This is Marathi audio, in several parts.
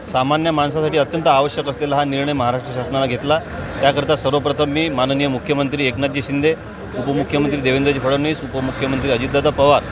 सामान्य माणसासाठी अत्यंत आवश्यक असलेला हा निर्णय महाराष्ट्र शासनाने घेतला। त्याकरता सर्वप्रथम मी माननीय मुख्यमंत्री एकनाथजी शिंदे, उपमुख्यमंत्री देवेंद्रजी फडणवीस, उपमुख्यमंत्री अजितदादा पवार,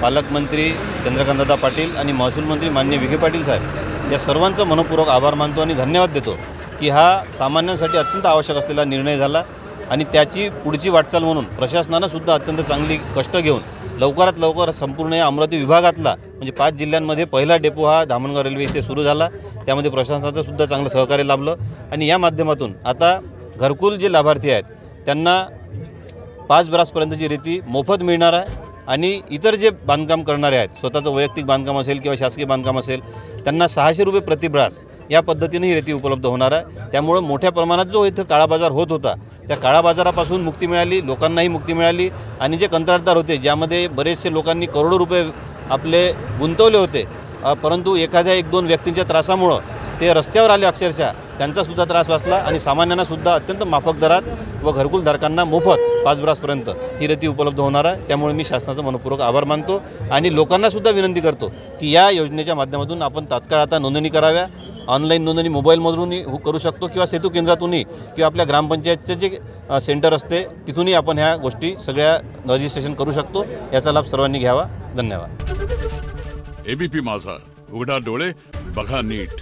पालकमंत्री चंद्रकांतदादा पाटील आणि महसूल मंत्री माननीय विखे पाटील साहेब या सर्वांचं मनपूर्वक आभार मानतो आणि धन्यवाद देतो की हा सामान्यांसाठी अत्यंत आवश्यक असलेला निर्णय झाला आणि त्याची पुढची वाटचाल म्हणून प्रशासनानं सुद्धा अत्यंत चांगली कष्ट घेऊन लवकरात लवकर संपूर्ण या अमरावती विभागातला म्हणजे 5 जिल्ह्यांमध्ये पहिला डेपो हा धामणगाव रेल्वे इथे सुरू झाला। त्यामध्ये प्रशासनाचं सुद्धा चांगलं सहकार्य लाभलं आणि या माध्यमातून आता घरकुल जे लाभार्थी आहेत त्यांना 5 ब्रासपर्यंतची रेती मोफत मिळणार आहे आणि इतर जे बांधकाम करणारे आहेत, स्वतःचं वैयक्तिक बांधकाम असेल किंवा शासकीय बांधकाम असेल, त्यांना 600 रुपये प्रति ब्रास या पद्धतीने ही रेती उपलब्ध होणार आहे। त्यामुळे मोठ्या प्रमाणात जो इथं काळा बाजार होत होता त्या काळा बाजारापासून मुक्ती मिळाली, लोकांनाही मुक्ती मिळाली आणि जे कंत्राटदार होते ज्यामध्ये बरेचसे लोकांनी करोडो रुपये आपले गुंतवले होते, परंतु एखाद्या 1-2 व्यक्तींच्या त्रासामुळं ते रस्त्यावर आले, अक्षरशः त्यांचासुद्धा त्रास वाचला आणि सामान्यांनासुद्धा अत्यंत माफक दरात व घरकुलधारकांना मोफत 5 ब्रासपर्यंत ही रेती उपलब्ध होणार आहे। त्यामुळे मी शासनाचं मनपूर्वक आभार मानतो आणि लोकांनासुद्धा विनंती करतो की या योजनेच्या माध्यमातून आपण तात्काळ आता नोंदणी कराव्या। ऑनलाईन नोंदणी मोबाईलमधूनही करू शकतो किंवा सेतू केंद्रातूनही किंवा आपल्या ग्रामपंचायतचे जे सेंटर असते तिथूनही आपण ह्या गोष्टी सगळ्या रजिस्ट्रेशन करू शकतो। याचा लाभ सर्वांनी घ्यावा। धन्यवाद। एबीपी माझा, उघडा डोळे बघा नीट।